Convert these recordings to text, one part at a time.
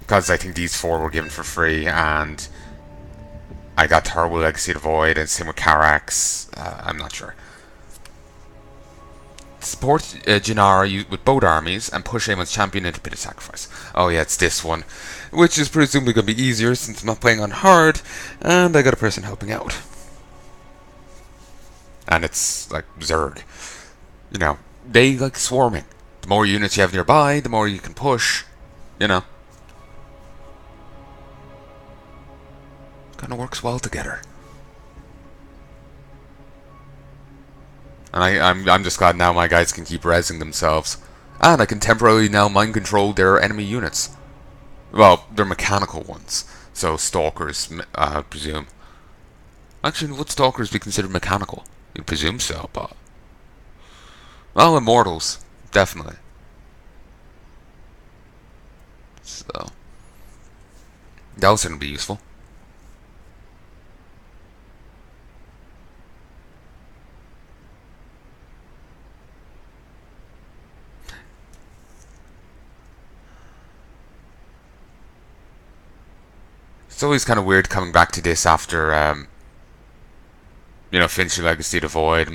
because I think these 4 were given for free, and I got Terrible Legacy of the Void, and same with Carax. I'm not sure. Support Jinara with both armies and push Amon's champion into Pit of Sacrifice. Oh yeah, it's this one, which is presumably going to be easier since I'm not playing on hard, and I got a person helping out. And it's like Zerg. You know, they like swarming. The more units you have nearby, the more you can push. You know. Kind of works well together. And I'm just glad now my guys can keep rezzing themselves. And I can temporarily now mind control their enemy units. Well, they're mechanical ones. So stalkers, I presume. Actually, would stalkers be considered mechanical? You'd presume so, but... well, immortals. Definitely. So... that was going to be useful. It's always kind of weird coming back to this after, you know, finishing Legacy of the Void,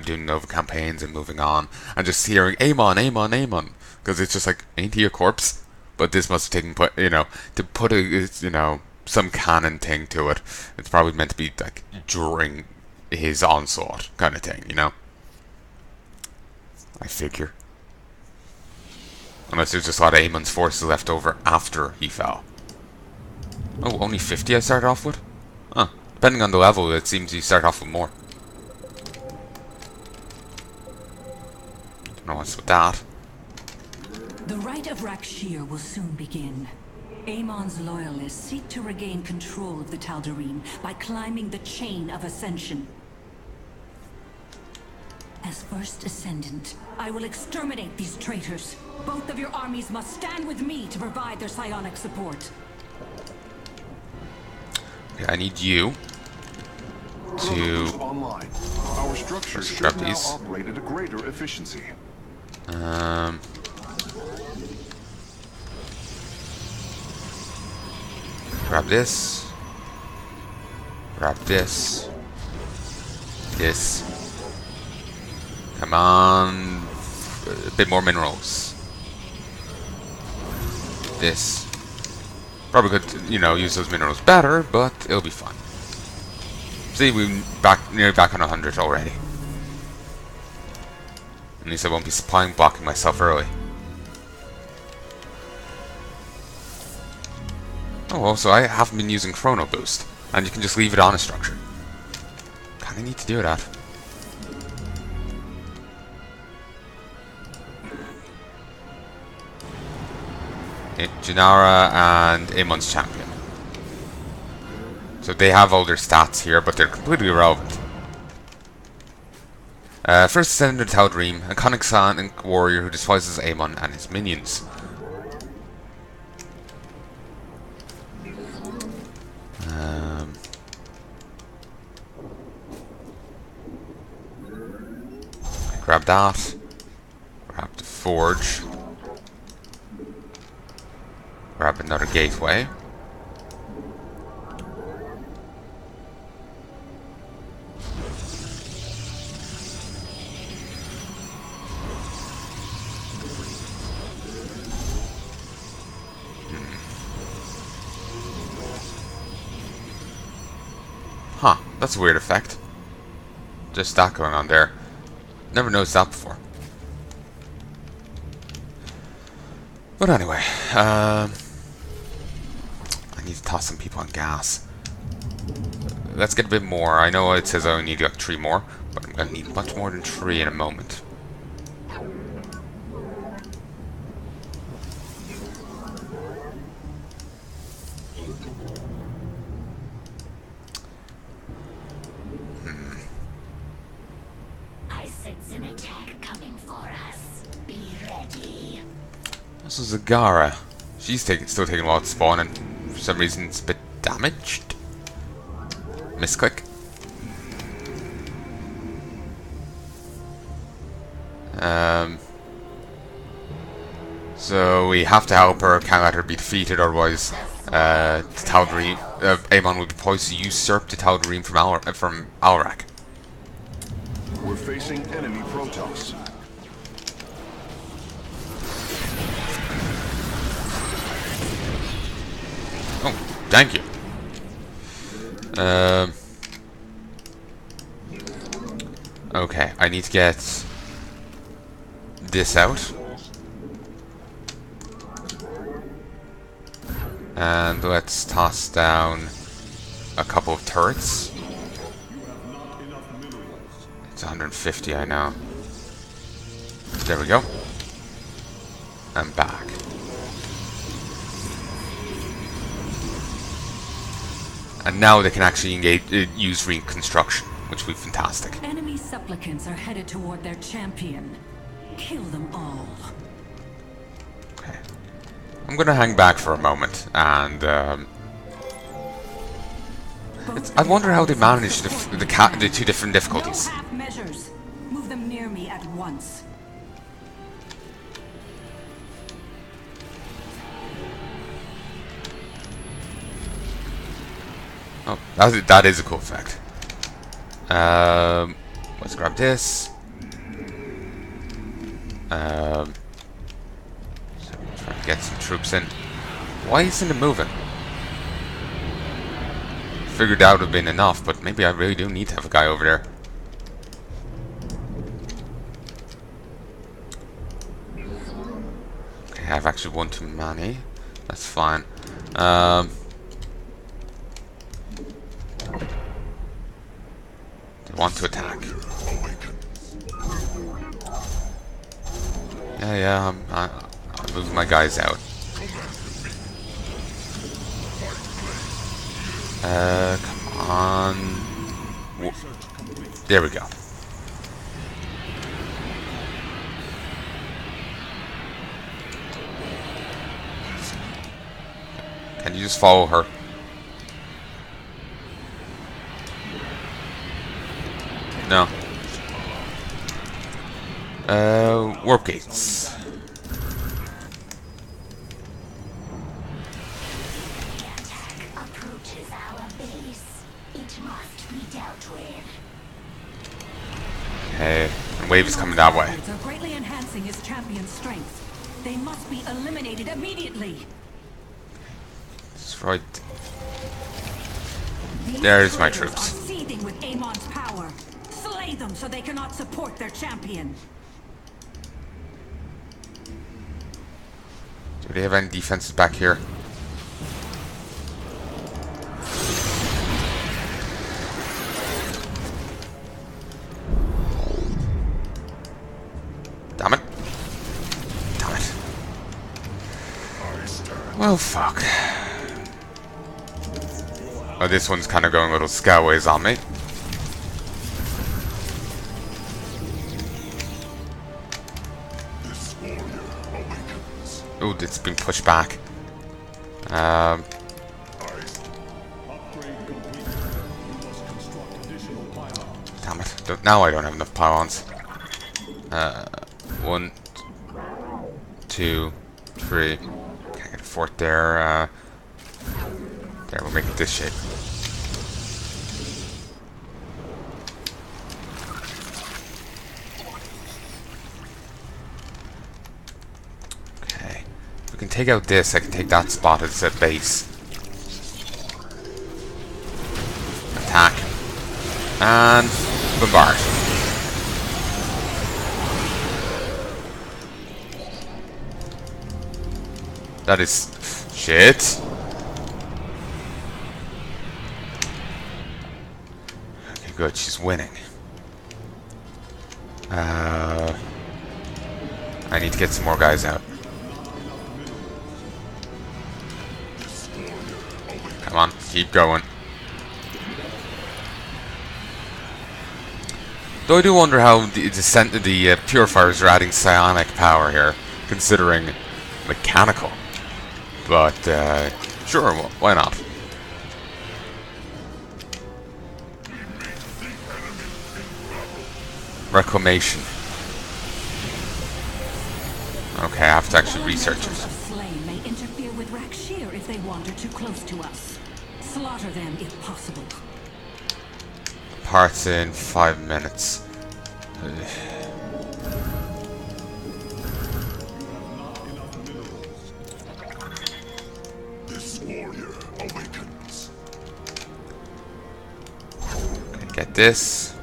doing Nova campaigns and moving on, and just hearing Amon, Amon, Amon, because it's just like, ain't he a corpse? But this must have taken, you know, to put a, you know, some canon thing to it. It's probably meant to be like during his onslaught kind of thing, you know. I figure, unless there's just a lot of Amon's forces left over after he fell. Oh, only 50 I started off with? Huh. Depending on the level, it seems you start off with more. Don't know what's with that. The Rite of Rakshir will soon begin. Amon's loyalists seek to regain control of the Tal'Darim by climbing the chain of ascension. As first Ascendant, I will exterminate these traitors. Both of your armies must stand with me to provide their psionic support. Okay, I need you to online. Our structure should grab now these. operate at a greater efficiency. Grab this. Grab this. This. Come on. A bit more minerals. This. Probably could, you know, use those minerals better, but it'll be fun. See, we're nearly back on 100 already. At least I won't be supplying blocking myself early. Oh, also, I haven't been using Chrono Boost, and you can just leave it on a structure. Kinda need to do that. Jinara and Amon's champion. So they have all their stats here, but they're completely irrelevant. First Ascendant Tal'Darim, a conic Sonic warrior who despises Amon and his minions. Grab that. Grab the forge. Grab another gateway. Huh, that's a weird effect. Just that going on there. Never noticed that before. But anyway, I need to toss some people on gas. Let's get a bit more. I know it says I only need like 3 more, but I'm gonna need much more than 3 in a moment. I sense an attack coming for us. Be ready. This is Zagara. She's still taking a while to spawn, and for some reason it's a bit damaged. Misclick. So we have to help her, can't let her be defeated, otherwise Amon will be poised to usurp the Tal'Darim from Alrak. We're facing enemy Protoss. Oh, thank you. Okay, I need to get this out. And let's toss down a couple of turrets. It's 150, I know. There we go. And back. And now they can actually use reconstruction, which will be fantastic. Enemy supplicants are headed toward their champion. Kill them all. Okay. I'm gonna hang back for a moment, and I wonder how they managed the two different difficulties. No half measures. Move them near me at once. Oh, that is a cool effect. Let's grab this. So try to get some troops in. Why isn't it moving? Figured that would have been enough, but maybe I really do need to have a guy over there. Okay, I have actually one too many. That's fine. They want to attack. Yeah, I'm moving my guys out. Come on. There we go. Can you just follow her? No. Warp gates. Approaches our base. It must be dealt with. Okay, and wave is coming that way. They're greatly enhancing his champion's strength. They must be eliminated immediately. That's right. These There's my traitors troops. Are seething with Amon's power. Slay them so they cannot support their champion. Do they have any defenses back here? Damn it. Damn it. Well, fuck. Oh, this one's kind of going a little scoutways on me. Oh, it's been pushed back. Damn it. Now I don't have enough pylons. 1, 2, 3. Can't get a fort there. There, we'll make it this shape. Okay. If we can take out this, I can take that spot as a base. Attack. And bombard. That is shit. Okay, good. She's winning. I need to get some more guys out. Come on, keep going. Though I do wonder how the purifiers are adding psionic power here, considering mechanical. But, sure, why not? Reclamation. Okay, I have to actually research Elementals it. of flame may interfere with Rakshir if they wander too close to us. Slaughter them if possible. Parts in 5 minutes. This warrior awakens. Okay, get this.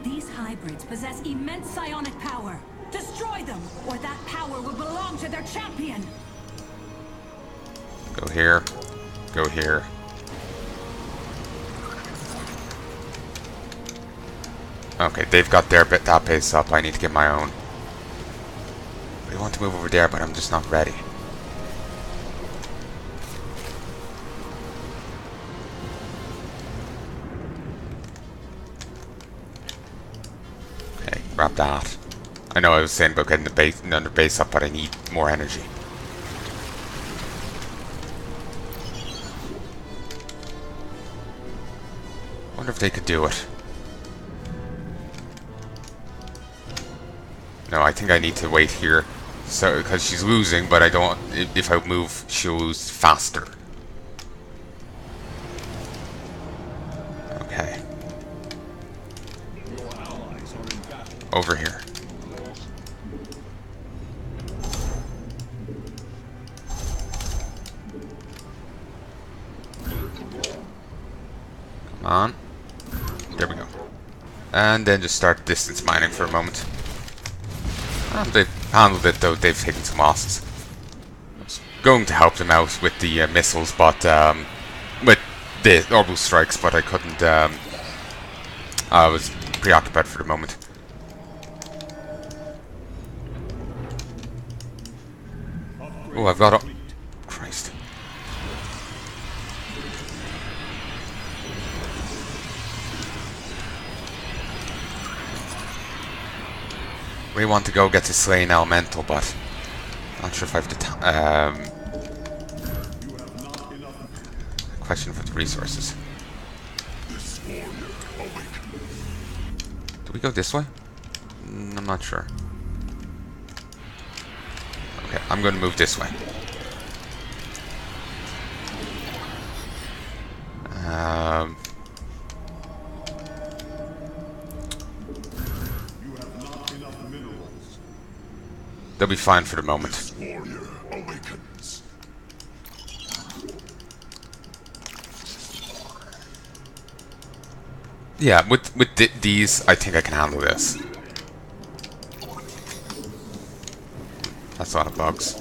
These hybrids possess immense psionic power. Destroy them, or that power will belong to their champion. Go here. Go here. Okay, they've got their that base up. I need to get my own. I want to move over there, but I'm just not ready. Okay, grab that. I know I was saying about getting the base, another base up, but I need more energy. Wonder if they could do it. No, I think I need to wait here. So, because she's losing, but I don't. If I move, she'll lose faster. Okay. Over here. Come on. There we go. And then just start distance mining for a moment. They've handled it, though. They've taken some losses. I was going to help them out with the missiles, but with the orbital strikes, but I couldn't. I was preoccupied for the moment. Oh, I've got a... Christ. We want to go get the slain elemental, but not sure if I have the time. Question for the resources. Do we go this way? I'm not sure. Okay, I'm going to move this way. They'll be fine for the moment. Warrior awakens. Yeah, with these, I think I can handle this. That's a lot of bugs.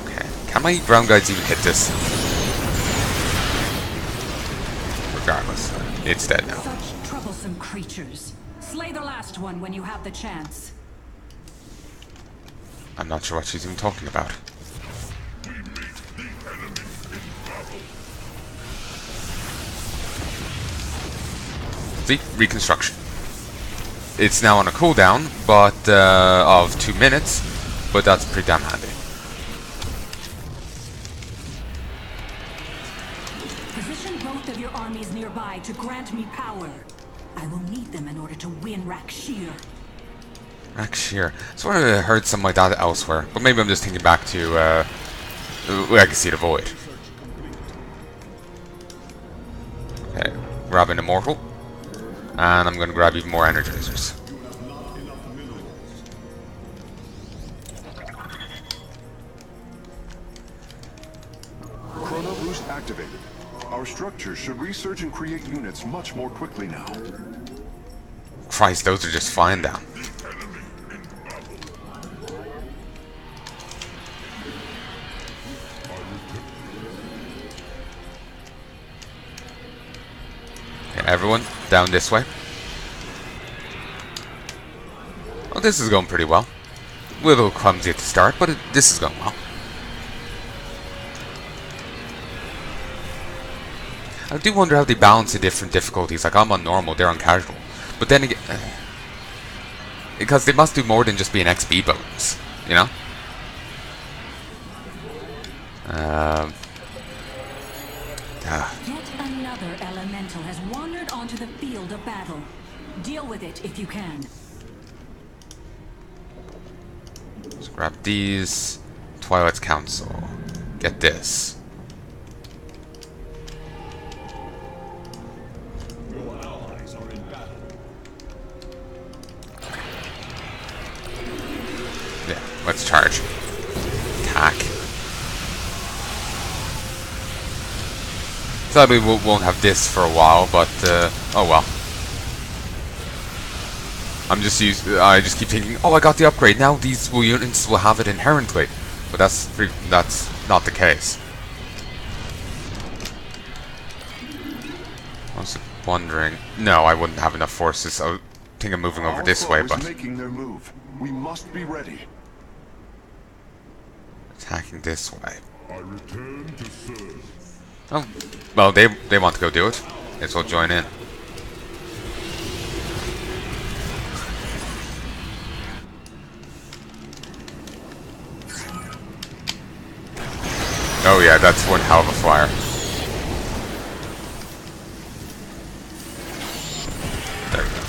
Okay, can my ground guides even hit this? Regardless, it's dead now. Such troublesome creatures. Slay the last one when you have the chance. I'm not sure what she's even talking about. See? Reconstruction. It's now on a cooldown, but of 2 minutes, but that's pretty damn handy. Position both of your armies nearby to grant me power. I will need them in order to win Rakshir. Rakshir. So I heard something like that elsewhere, but maybe I'm just thinking back to Legacy of the Void. Okay, grab an Immortal, and I'm going to grab even more Energizers. Chrono boost activated. Our structures should research and create units much more quickly now. Christ, those are just flying down. Okay, everyone, down this way. Well, this is going pretty well. A little clumsy at the start, but this is going well. I do wonder how they balance the different difficulties. Like, I'm on normal, they're on casual. But then again... because they must do more than just be an XP bonus, you know? Yet another elemental has wandered onto the field of battle. Deal with it if you can. Let's grab these. Twilight's Council. Get this. Yeah, let's charge. Attack. Sadly, we won't have this for a while, but oh well. I just keep thinking, oh, I got the upgrade. Now these units will have it inherently, but that's not the case. I was wondering. No, I wouldn't have enough forces. I think I'm moving over this way, but making their move. We must be ready. Attacking this way. I return to serve. Oh, well, they want to go do it. May as well join in. Oh yeah, that's one hell of a flyer. There we go.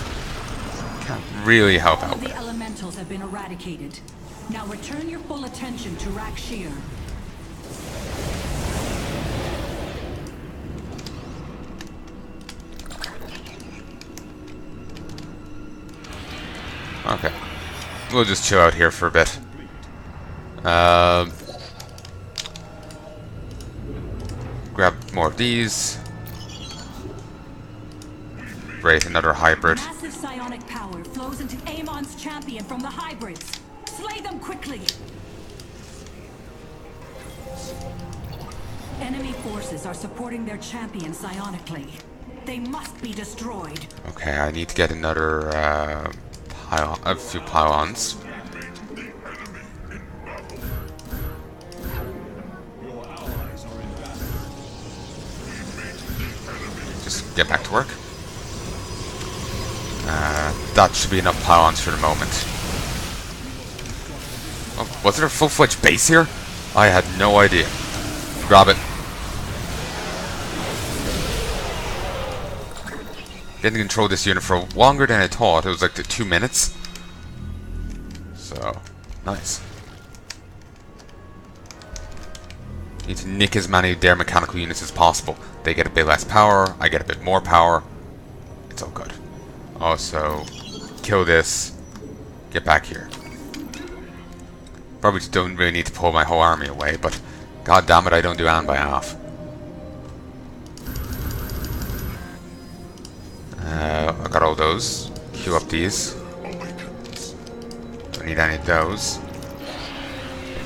Can't really help out. All the elementals have been eradicated. Now return your full attention to Rakshir. Okay. We'll just chill out here for a bit. Grab more of these. Great, another hybrid. Massive psionic power flows into Amon's champion from the hybrids. Slay them quickly! Enemy forces are supporting their champion psionically. They must be destroyed. Okay, I need to get another a few pylons. Just get back to work. That should be enough pylons for the moment. Oh, was there a full-fledged base here? I had no idea. Grab it. Getting to control this unit for longer than I thought. It was like 2 minutes. So, nice. Need to nick as many of their mechanical units as possible. They get a bit less power, I get a bit more power. It's all good. Also, kill this. Get back here. Probably don't really need to pull my whole army away, but god damn it, I don't do an by half. I got all those. Queue up these. Don't need any of those.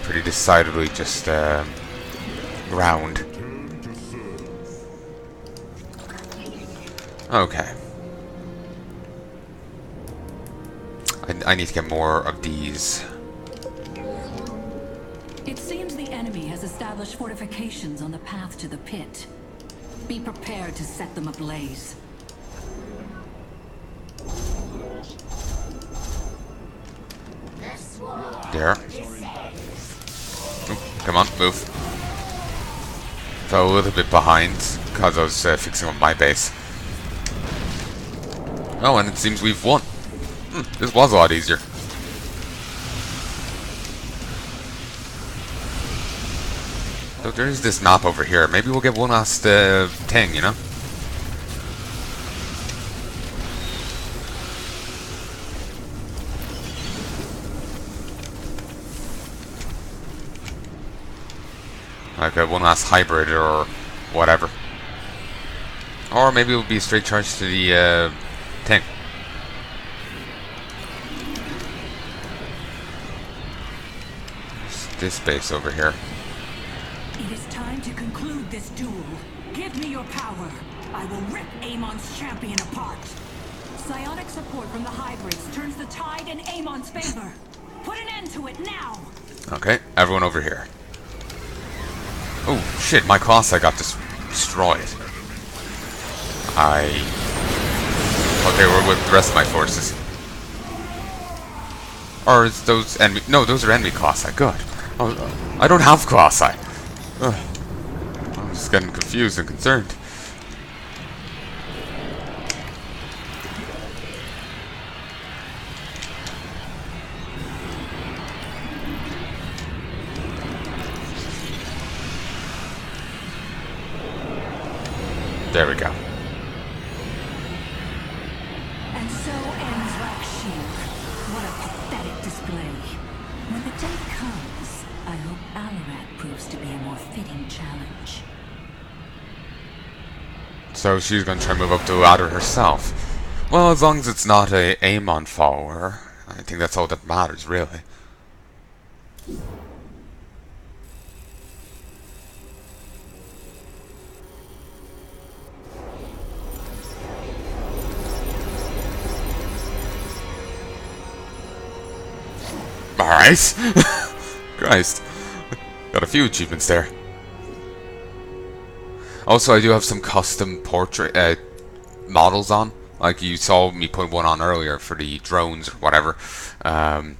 Pretty decidedly just ground. Okay. I need to get more of these. It seems the enemy has established fortifications on the path to the pit. Be prepared to set them ablaze. There. Oop, come on, move. Fell a little bit behind because I was fixing up my base. Oh, and it seems we've won. This was a lot easier. So there is this map over here. Maybe we'll get one last thing, you know? Like one last hybrid or whatever. Or maybe it will be a straight charge to the thing. This base over here. It is time to conclude this duel. Give me your power. I will rip Amon's champion apart. Psionic support from the hybrids turns the tide in Amon's favor. Put an end to it now. Okay, everyone over here. Oh shit, my class I got destroyed. I thought they were with the rest of my forces. Or is those enemy? No, those are enemy class. Good. Oh, I don't have class. I'm just getting confused and concerned. There we go. And so ends Rakshir. What a pathetic display. When the day comes, I hope Alarak proves to be a more fitting challenge. So she's going to try and move up the ladder herself. Well, as long as it's not a Amon follower, I think that's all that matters, really. Alright. Christ. Got a few achievements there. Also, I do have some custom portrait models on. Like you saw me put one on earlier for the drones or whatever. I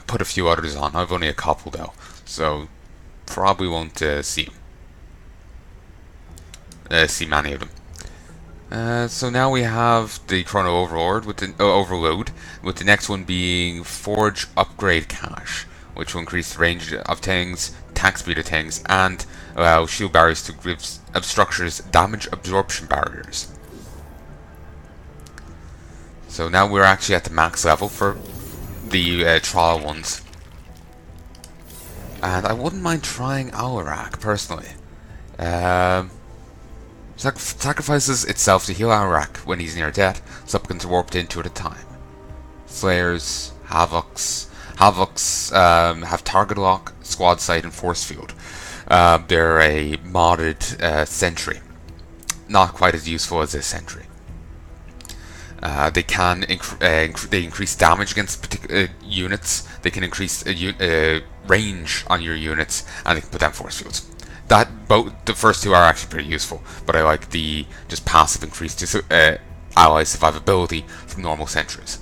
put a few others on. I've only a couple though, so probably won't see many of them. So now we have the Chrono Overlord with the Overload, with the next one being Forge Upgrade Cache, which will increase the range of things, attack speed of things, and allow shield barriers to give structures damage absorption barriers. So now we're actually at the max level for the trial ones, and I wouldn't mind trying Alarak personally. Sacrifices itself to heal Alarak when he's near death, supplicants are warped into at a time. Slayers, Havocs have target lock, squad sight, and force field. They're a modded sentry, not quite as useful as a sentry. They can they increase damage against particular units. They can increase range on your units, and they can put down force fields. The first two are actually pretty useful, but I like the just passive increase to ally survivability from normal sentries.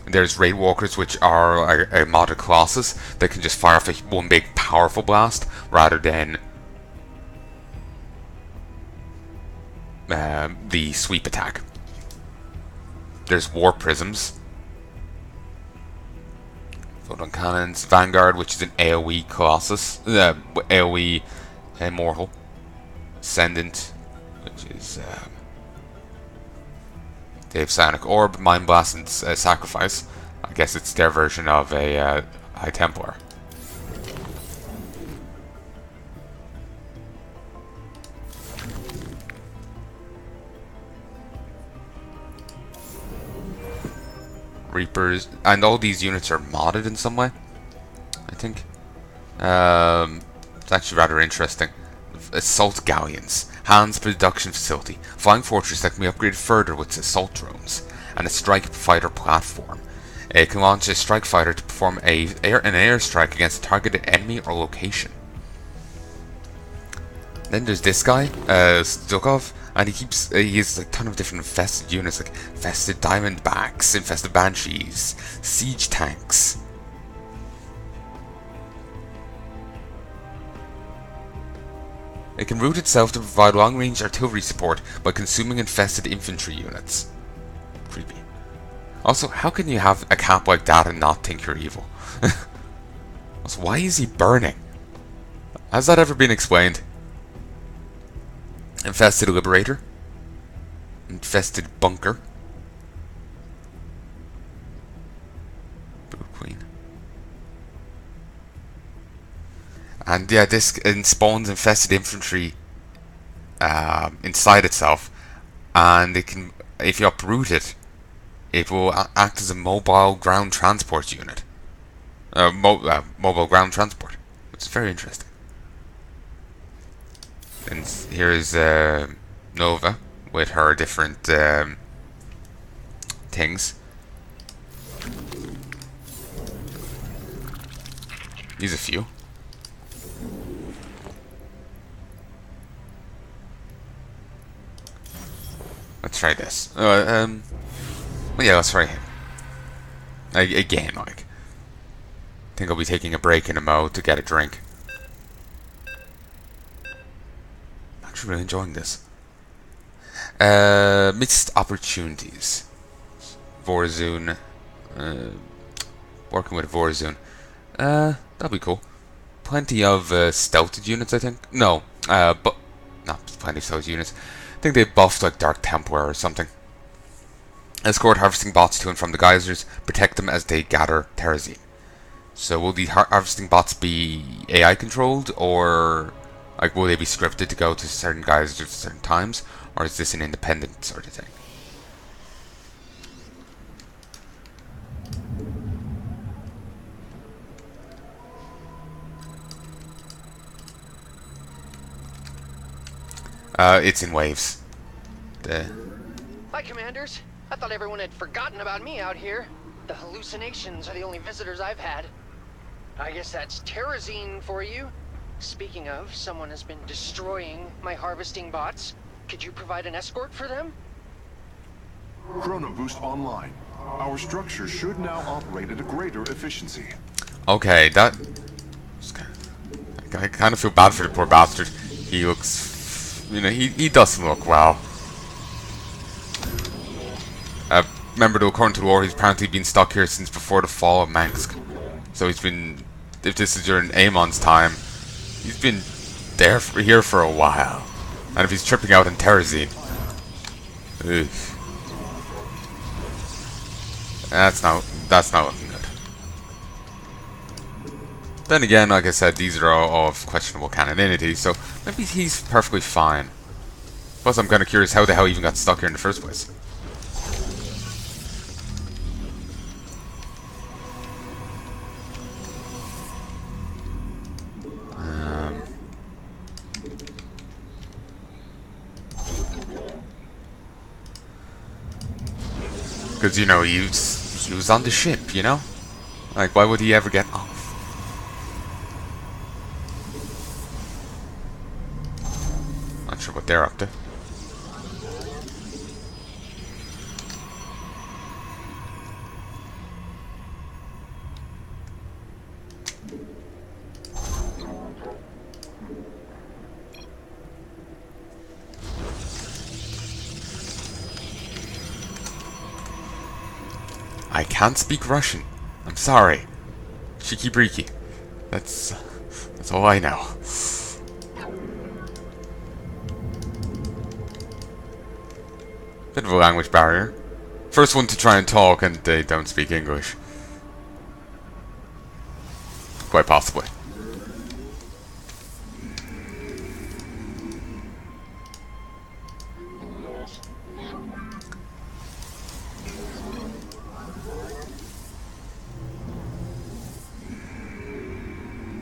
There's raid walkers, which are a modded colossus that can just fire off one big powerful blast rather than the sweep attack. There's war prisms, photon cannons, Vanguard, which is an AoE colossus, AoE immortal, Ascendant, which is they have Psionic Orb, Mind Blast, and Sacrifice. I guess it's their version of a High Templar. Reapers, and all these units are modded in some way, I think. It's actually rather interesting. Assault Galleons, Hands Production Facility, Flying Fortress that can be upgraded further with assault drones, and a Strike Fighter platform. It can launch a Strike Fighter to perform an airstrike against a targeted enemy or location. Then there's this guy, Stukov, and he has a ton of different infested units, like infested Diamondbacks, infested Banshees, siege tanks. It can route itself to provide long-range artillery support by consuming infested infantry units. Creepy. Also, how can you have a cap like that and not think you're evil? Also, why is he burning? Has that ever been explained? Infested Liberator. Infested Bunker. Blue Queen. And yeah, this spawns infested infantry inside itself, and it can, if you uproot it, it will act as a mobile ground transport unit. Mobile ground transport, which is very interesting. And here's Nova with her different things. Use a few. Let's try this. Well, yeah, let's try him. Again, like. I think I'll be taking a break in a mo to get a drink. I'm actually really enjoying this. Missed opportunities. Vorzun. Working with Vorzun. That'll be cool. plenty of stealthed units, I think. No, but not plenty of stealthed units. I think they buffed like Dark Templar or something. Escort harvesting bots to and from the geysers. Protect them as they gather terrazine. So will the harvesting bots be AI controlled, or like will they be scripted to go to certain geysers at certain times, or is this an independent sort of thing? It's in waves. Hi, Commanders. I thought everyone had forgotten about me out here. The hallucinations are the only visitors I've had. I guess that's terrazine for you. Speaking of, someone has been destroying my harvesting bots. Could you provide an escort for them? Chrono Boost online. Our structure should now operate at a greater efficiency. Okay, that... I kind of feel bad for the poor bastard. He looks... You know, he doesn't look well. Remember, though, according to lore, he's apparently been stuck here since before the fall of Mansk. So he's been... If this is during Amon's time, he's been here for a while. And if he's tripping out in terrazine... Ugh. That's not looking good. Then again, like I said, these are all of questionable canonicity, so maybe he's perfectly fine. Plus, I'm kind of curious how the hell he even got stuck here in the first place. Because, you know, he was on the ship, you know? Like, why would he ever get off? Not sure what they're up to. I can't speak Russian. I'm sorry. Shiki briki. That's all I know. Bit of a language barrier. First one to try and talk and they don't speak English. Quite possibly.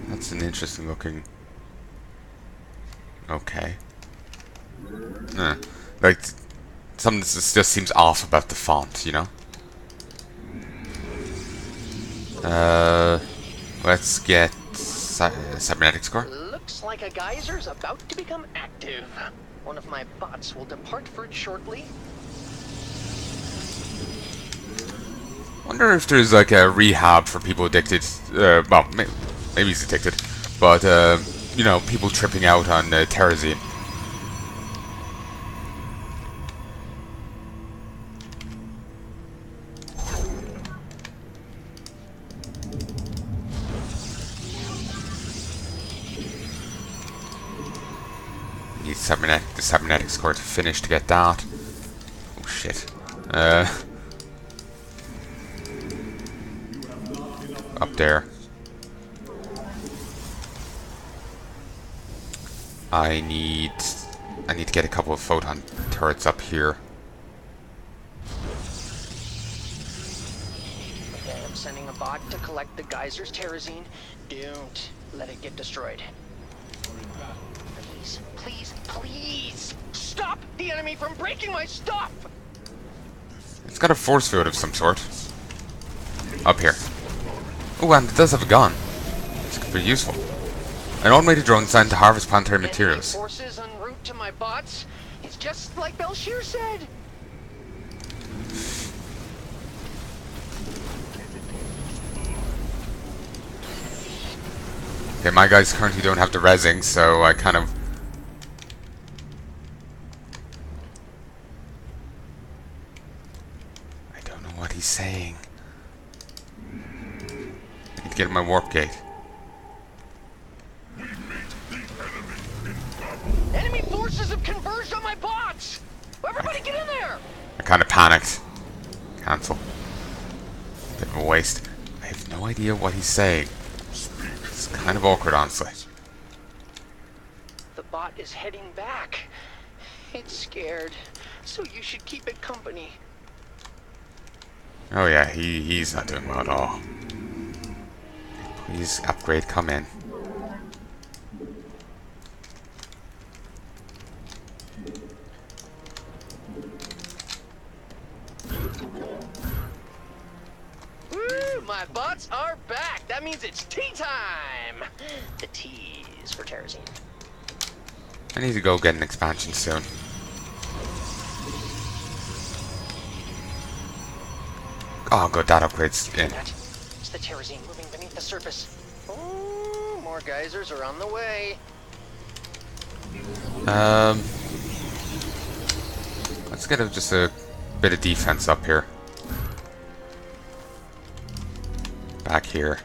That's an interesting looking... Okay. Like, something just seems off about the font, you know? Let's get cybernetic score. Looks like a geyser's about to become active. One of my bots will depart for it shortly. Wonder if there's like a rehab for people addicted. Well, maybe he's addicted, but you know, people tripping out on terrazine. Need the cybernetic score to finish to get that. Oh shit. Up there. I need to get a couple of photon turrets up here. Okay, I'm sending a bot to collect the geyser's terrazine. Don't let it get destroyed. Please, please, please! Stop the enemy from breaking my stuff! It's got a force field of some sort. Up here. Oh, and it does have a gun. It's pretty useful. An automated drone designed to harvest planetary materials. Forces en route to my bots. It's just like Belshir said. Okay, my guys currently don't have the resing, so I kind of... I don't know what he's saying. I need to get in my warp gate. forces have converged on my bots! Everybody get in there! I kind of panicked. Cancel. Bit of a waste. I have no idea what he's saying. It's kind of awkward, honestly. The bot is heading back. It's scared, so you should keep it company. Oh yeah, he's not doing well at all. Please upgrade, come in. Woo, my bots are back! That means it's tea time! The T is for Terrazine. I need to go get an expansion soon. Oh good, that upgrade's in. It's the Terrazine moving beneath the surface. Oh, more geysers are on the way. Let's get just a bit of defense up here. Back here.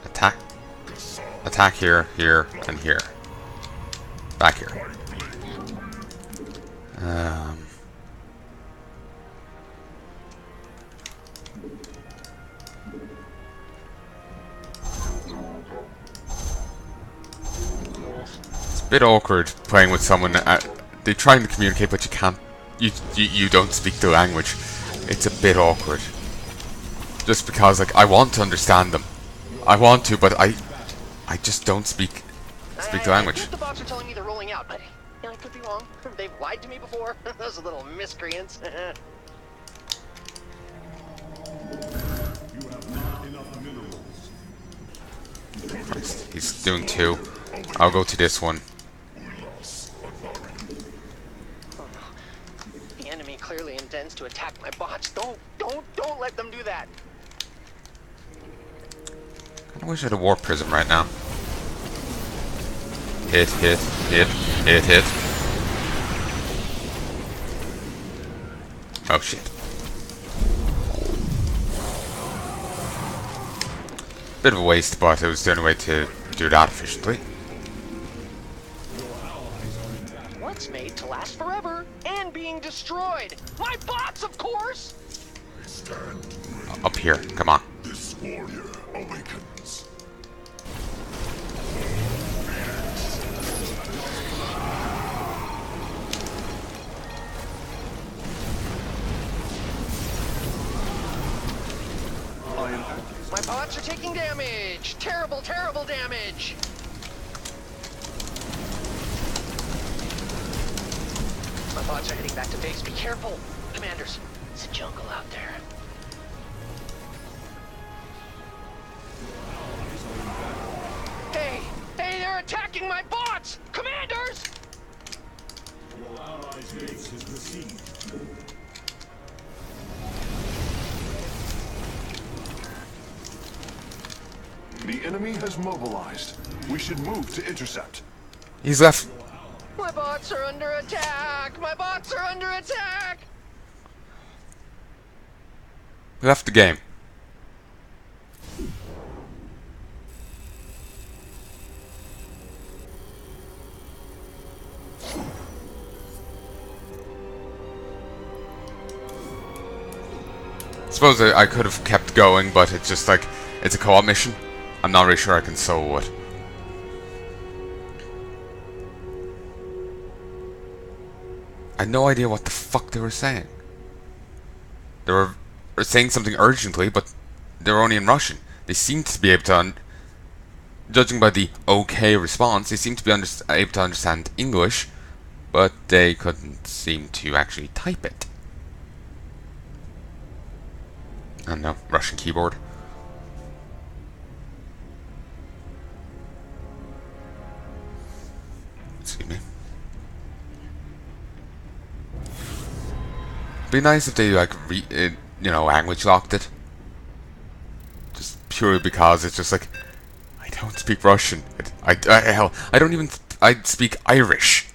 Attack. Attack here, here, and here. Back here. It's a bit awkward playing with someone. They're trying to communicate, but you can't. You don't speak the language. It's a bit awkward. Just because, like, I want to understand them. I want to, but I just don't speak the language. I think the bots are telling me they're rolling out, but I could be wrong. They've lied to me before. Those little miscreants. Christ, he's doing 2. I'll go to this one. The enemy clearly intends to attack my bots. Don't let them do that. I wish I had a warp prism right now. Hit, hit, hit, hit, hit. Oh shit. Bit of a waste, but it was the only way to do that efficiently. What's made to last forever and being destroyed? My bots, of course! Up here, come on. This warrior awakens. My bots are taking damage! Terrible, terrible damage! My bots are heading back to base. Be careful! Commanders, it's a jungle out there. Hey! Hey, they're attacking my bots! Commanders! Your allies' base is besieged. The enemy has mobilized. We should move to intercept. He's left. My bots are under attack! My bots are under attack! Left the game. Suppose I could have kept going, but it's just like, it's a co-op mission. I'm not really sure I can solo it. I had no idea what the fuck they were saying. They were saying something urgently, but they were only in Russian. They seemed to be able to, judging by the okay response, they seemed to be able to understand English, but they couldn't seem to actually type it. I don't know, Russian keyboard. Excuse me. Be nice if they like language locked it. Just purely because it's just like, I don't speak Russian. Hell, I don't even. I speak Irish.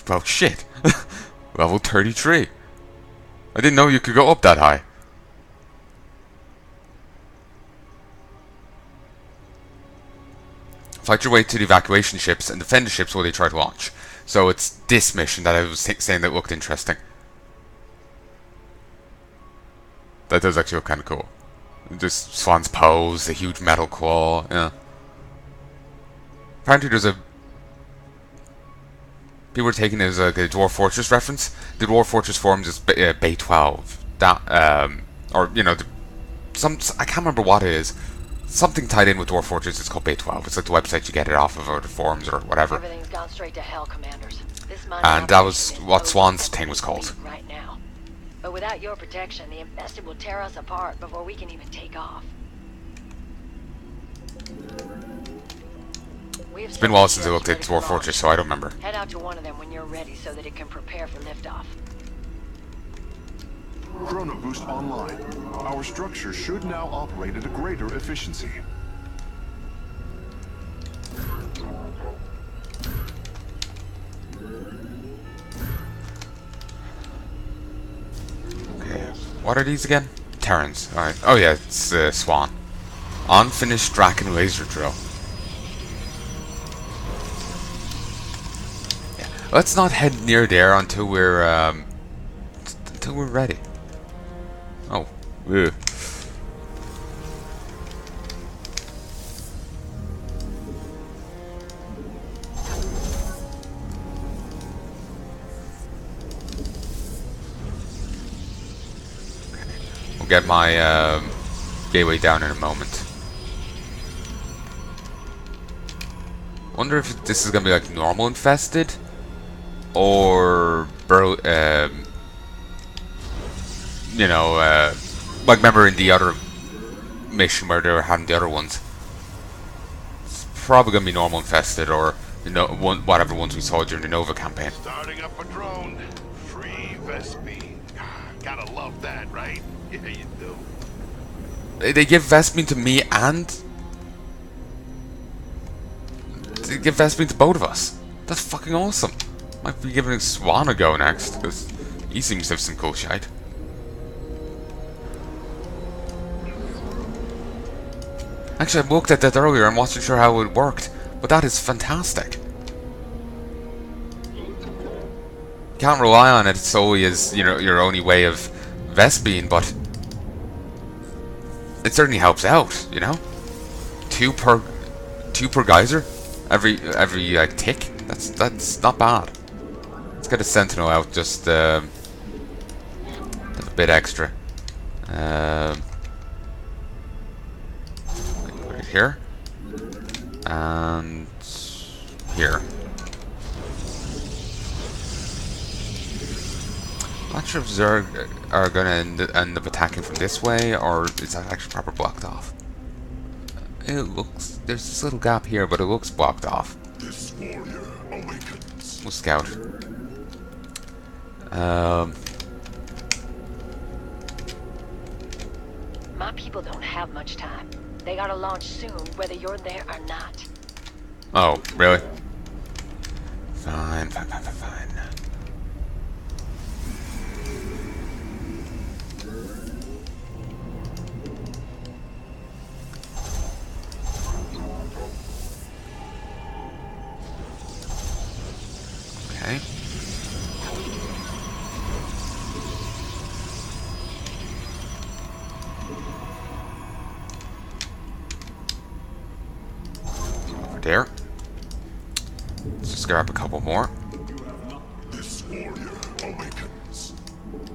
Well, shit. Level 33. I didn't know you could go up that high. fight your way to the evacuation ships and defend the ships while they try to launch. So it's this mission that I was saying that looked interesting. That does actually look kind of cool. Just Swan's pose, a huge metal claw, yeah. Apparently there's a... People were taking it as like a Dwarf Fortress reference. The Dwarf Fortress forums is Bay 12. That, or, you know, I can't remember what it is. Something tied in with Dwarf Fortress, it's called Bay 12. It's like the website you get it off of, or the forums, or whatever. Everything's gone straight to hell, Commanders. This And that was what Swan's thing was called. Right now. But without your protection, the infested will tear us apart before we can even take off. It's been a while since I looked at Dwarf Fortress, so I don't remember. Head out to one of them when you're ready so that it can prepare for liftoff. Chrono boost online. Our structure should now operate at a greater efficiency. Okay, what are these again? Terrans. Alright. Oh yeah, it's Swan. Unfinished Draken laser drill. Yeah. Let's not head near there until we're ready. Oh. Ew. We'll get my gateway down in a moment. Wonder if this is gonna be like normal infested, or you know, like remember in the other mission where they were having the other ones. It's probably gonna be normal infested, or you know, whatever ones we saw during the Nova campaign. Starting up a drone. Free Vespine. Gotta love that, right? Yeah, you do. They give Vespine to me, and they give Vespine to both of us. That's fucking awesome. Might be giving Swan a go next, because he seems to have some cool shite. Actually, I looked at that earlier and wasn't sure how it worked, but that is fantastic. You can't rely on it solely as, you know, your only way of Vespine, but it certainly helps out, you know? Two per geyser every like tick. That's not bad. Let's get a sentinel out just a bit extra. Put it here and here. I'm not sure if Zerg are going to end up attacking from this way, or is that actually proper blocked off? It looks... there's this little gap here, but it looks blocked off. This warrior awakens. We'll scout. My people don't have much time. They gotta launch soon, whether you're there or not. Oh, really? Fine. Okay. Over there. Let's just grab a couple more. This warrior awakens.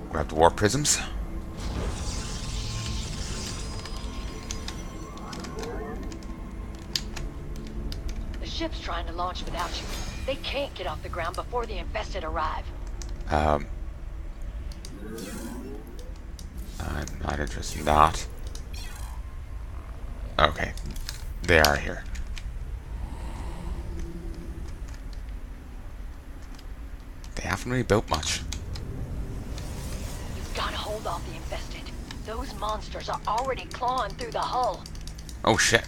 Grab the warp prisms. The ship's trying to launch without you. They can't get off the ground before the infested arrive. I'm not interested in that. Okay. They are here. They haven't really built much. You've gotta hold off the infested. Those monsters are already clawing through the hull. Oh shit.